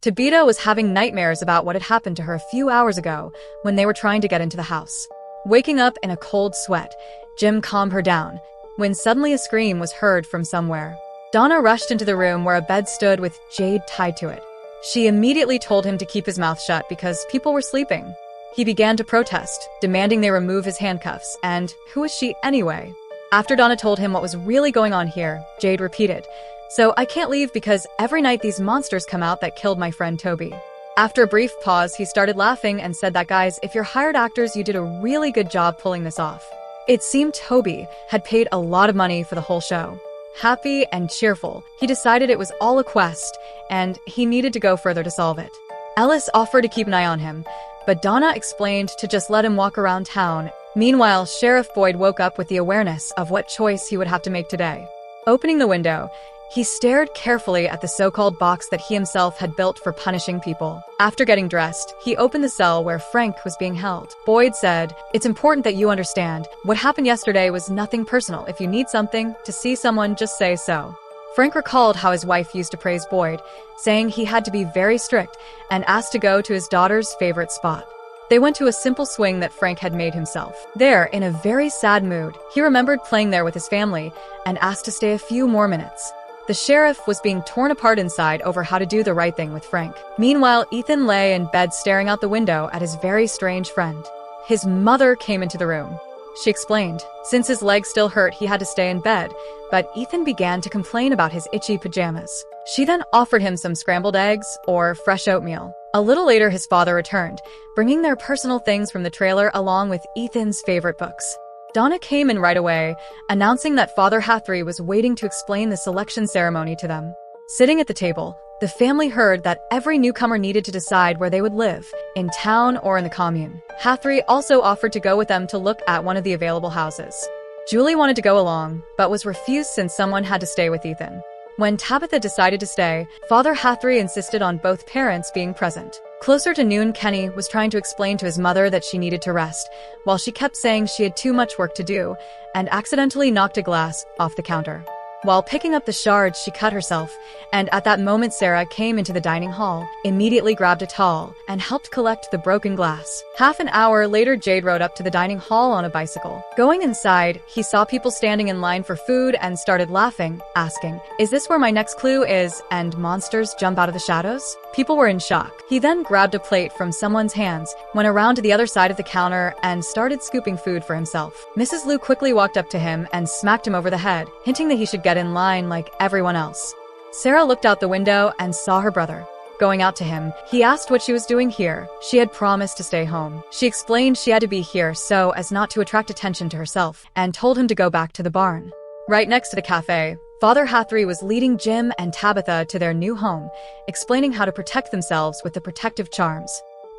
Tabitha was having nightmares about what had happened to her a few hours ago when they were trying to get into the house. Waking up in a cold sweat, Jim calmed her down, when suddenly a scream was heard from somewhere. Donna rushed into the room where a bed stood with Jade tied to it. She immediately told him to keep his mouth shut because people were sleeping. He began to protest, demanding they remove his handcuffs, and who is she anyway? After Donna told him what was really going on here, Jade repeated, "So I can't leave because every night these monsters come out that killed my friend Toby." After a brief pause, he started laughing and said that, "Guys, if you're hired actors, you did a really good job pulling this off." It seemed Toby had paid a lot of money for the whole show. Happy and cheerful, he decided it was all a quest, and he needed to go further to solve it. Ellis offered to keep an eye on him, but Donna explained to just let him walk around town. Meanwhile, Sheriff Boyd woke up with the awareness of what choice he would have to make today. Opening the window, he stared carefully at the so-called box that he himself had built for punishing people. After getting dressed, he opened the cell where Frank was being held. Boyd said, "It's important that you understand. What happened yesterday was nothing personal. If you need something, to see someone, just say so." Frank recalled how his wife used to praise Boyd, saying he had to be very strict, and asked to go to his daughter's favorite spot. They went to a simple swing that Frank had made himself. There, in a very sad mood, he remembered playing there with his family and asked to stay a few more minutes. The sheriff was being torn apart inside over how to do the right thing with Frank. Meanwhile, Ethan lay in bed staring out the window at his very strange friend. His mother came into the room. She explained, since his leg still hurt, he had to stay in bed, but Ethan began to complain about his itchy pajamas. She then offered him some scrambled eggs or fresh oatmeal. A little later, his father returned, bringing their personal things from the trailer along with Ethan's favorite books. Donna came in right away, announcing that Father Hathry was waiting to explain the selection ceremony to them. Sitting at the table, the family heard that every newcomer needed to decide where they would live, in town or in the commune. Hathry also offered to go with them to look at one of the available houses. Julie wanted to go along, but was refused since someone had to stay with Ethan. When Tabitha decided to stay, Father Hathry insisted on both parents being present. Closer to noon, Kenny was trying to explain to his mother that she needed to rest, while she kept saying she had too much work to do, and accidentally knocked a glass off the counter. While picking up the shards, she cut herself, and at that moment Sarah came into the dining hall, immediately grabbed a towel, and helped collect the broken glass. Half an hour later, Jade rode up to the dining hall on a bicycle. Going inside, he saw people standing in line for food and started laughing, asking, "Is this where my next clue is?" and monsters jump out of the shadows? People were in shock. He then grabbed a plate from someone's hands, went around to the other side of the counter, and started scooping food for himself. Mrs. Liu quickly walked up to him and smacked him over the head, hinting that he should get in line like everyone else. Sarah looked out the window and saw her brother. Going out to him, he asked what she was doing here. She had promised to stay home. She explained she had to be here so as not to attract attention to herself, and told him to go back to the barn. Right next to the cafe, Father Hathry was leading Jim and Tabitha to their new home, explaining how to protect themselves with the protective charms.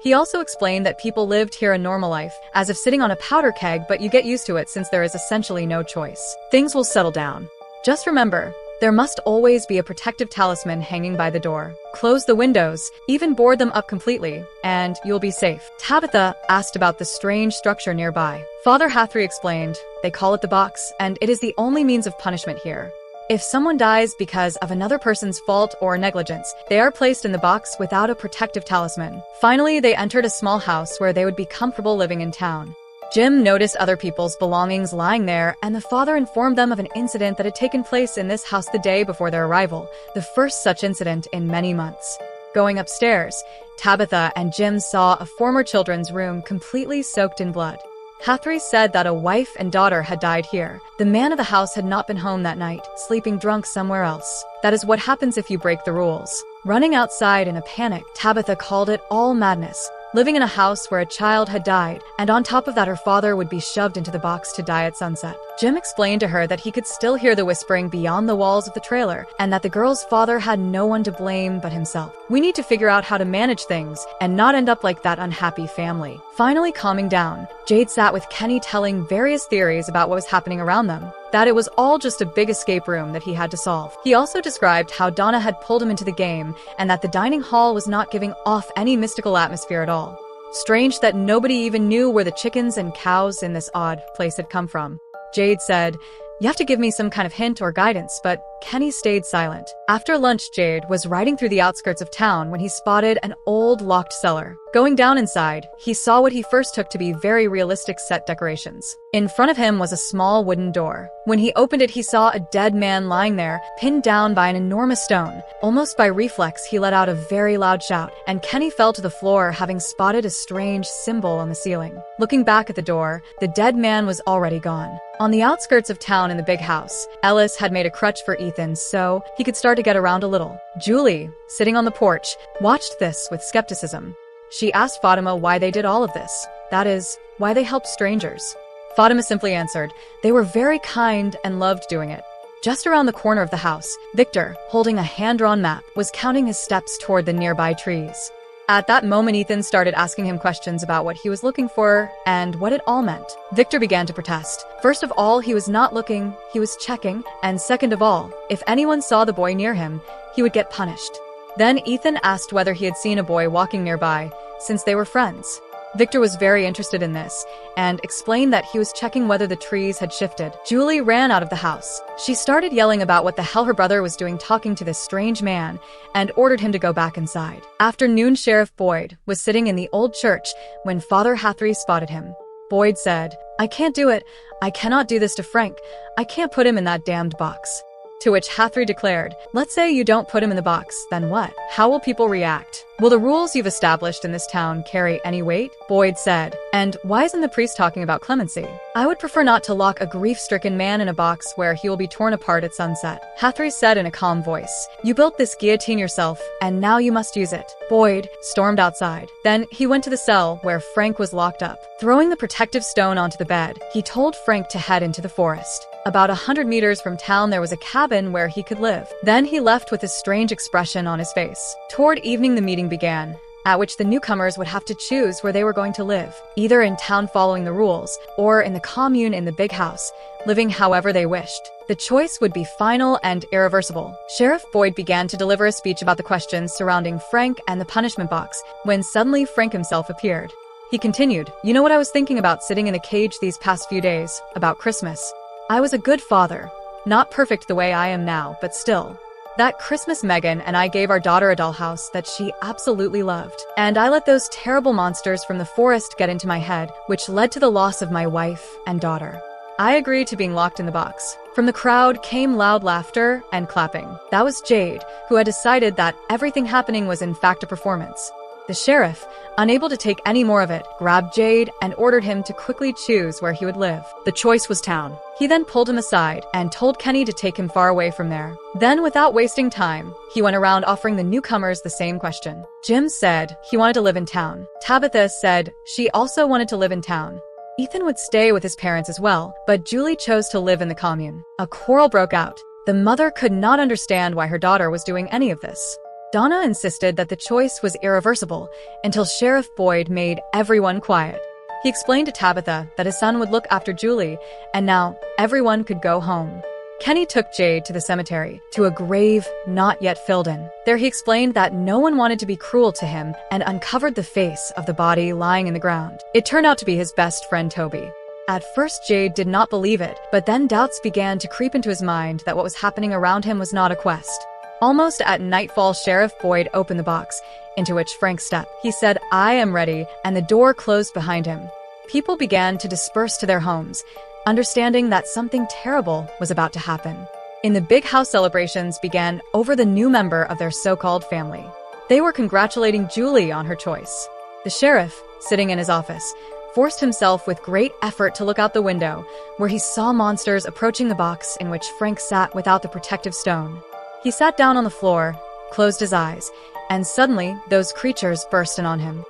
He also explained that people lived here a normal life, as if sitting on a powder keg, but you get used to it since there is essentially no choice. Things will settle down. Just remember, there must always be a protective talisman hanging by the door. Close the windows, even board them up completely, and you'll be safe. Tabitha asked about the strange structure nearby. Father Hathry explained, they call it the box, and it is the only means of punishment here. If someone dies because of another person's fault or negligence, they are placed in the box without a protective talisman. Finally, they entered a small house where they would be comfortable living in town. Jim noticed other people's belongings lying there, and the father informed them of an incident that had taken place in this house the day before their arrival, the first such incident in many months. Going upstairs, Tabitha and Jim saw a former children's room completely soaked in blood. Hathry said that a wife and daughter had died here. The man of the house had not been home that night, sleeping drunk somewhere else. That is what happens if you break the rules. Running outside in a panic, Tabitha called it all madness. Living in a house where a child had died, and on top of that her father would be shoved into the box to die at sunset. Jim explained to her that he could still hear the whispering beyond the walls of the trailer, and that the girl's father had no one to blame but himself. We need to figure out how to manage things, and not end up like that unhappy family. Finally calming down, Jade sat with Kenny telling various theories about what was happening around them. That it was all just a big escape room that he had to solve. He also described how Donna had pulled him into the game, and that the dining hall was not giving off any mystical atmosphere at all. Strange that nobody even knew where the chickens and cows in this odd place had come from. Jade said, You have to give me some kind of hint or guidance, but Kenny stayed silent. After lunch, Jade was riding through the outskirts of town when he spotted an old locked cellar. Going down inside, he saw what he first took to be very realistic set decorations. In front of him was a small wooden door. When he opened it, he saw a dead man lying there, pinned down by an enormous stone. Almost by reflex, he let out a very loud shout, and Kenny fell to the floor, having spotted a strange symbol on the ceiling. Looking back at the door, the dead man was already gone. On the outskirts of town in the big house, Ellis had made a crutch for Ethan so he could start to get around a little. Julie, sitting on the porch, watched this with skepticism. She asked Fatima why they did all of this. That is, why they helped strangers. Fatima simply answered, they were very kind and loved doing it. Just around the corner of the house, Victor, holding a hand-drawn map, was counting his steps toward the nearby trees. At that moment, Ethan started asking him questions about what he was looking for and what it all meant. Victor began to protest. First of all, he was not looking, he was checking, and second of all, if anyone saw the boy near him, he would get punished. Then Ethan asked whether he had seen a boy walking nearby, since they were friends. Victor was very interested in this and explained that he was checking whether the trees had shifted. Julie ran out of the house. She started yelling about what the hell her brother was doing talking to this strange man and ordered him to go back inside. Afternoon, Sheriff Boyd was sitting in the old church when Father Hathry spotted him. Boyd said, I can't do it. I cannot do this to Frank. I can't put him in that damned box. To which Hathry declared, let's say you don't put him in the box, then what? How will people react? Will the rules you've established in this town carry any weight? Boyd said, and why isn't the priest talking about clemency? I would prefer not to lock a grief-stricken man in a box where he will be torn apart at sunset. Hathry said in a calm voice, you built this guillotine yourself, and now you must use it. Boyd stormed outside. Then he went to the cell where Frank was locked up. Throwing the protective stone onto the bed, he told Frank to head into the forest. About 100 meters from town, there was a cabin where he could live. Then he left with a strange expression on his face. Toward evening, the meeting began, at which the newcomers would have to choose where they were going to live, either in town following the rules, or in the commune in the big house, living however they wished. The choice would be final and irreversible. Sheriff Boyd began to deliver a speech about the questions surrounding Frank and the punishment box, when suddenly Frank himself appeared. He continued, you know what I was thinking about sitting in a cage these past few days, about Christmas. I was a good father, not perfect the way I am now, but still. That Christmas, Megan and I gave our daughter a dollhouse that she absolutely loved. And I let those terrible monsters from the forest get into my head, which led to the loss of my wife and daughter. I agreed to being locked in the box. From the crowd came loud laughter and clapping. That was Jade, who had decided that everything happening was in fact a performance. The sheriff, unable to take any more of it, grabbed Jade and ordered him to quickly choose where he would live. The choice was town. He then pulled him aside and told Kenny to take him far away from there. Then, without wasting time, he went around offering the newcomers the same question. Jim said he wanted to live in town. Tabitha said she also wanted to live in town. Ethan would stay with his parents as well, but Julie chose to live in the commune. A quarrel broke out. The mother could not understand why her daughter was doing any of this. Donna insisted that the choice was irreversible until Sheriff Boyd made everyone quiet. He explained to Tabitha that his son would look after Julie, and now everyone could go home. Kenny took Jade to the cemetery, to a grave not yet filled in. There he explained that no one wanted to be cruel to him and uncovered the face of the body lying in the ground. It turned out to be his best friend Toby. At first, Jade did not believe it, but then doubts began to creep into his mind that what was happening around him was not a quest. Almost at nightfall, Sheriff Boyd opened the box, into which Frank stepped. He said, I am ready, and the door closed behind him. People began to disperse to their homes, understanding that something terrible was about to happen. In the big house, celebrations began over the new member of their so-called family. They were congratulating Julie on her choice. The sheriff, sitting in his office, forced himself with great effort to look out the window, where he saw monsters approaching the box in which Frank sat without the protective stone. He sat down on the floor, closed his eyes, and suddenly those creatures burst in on him.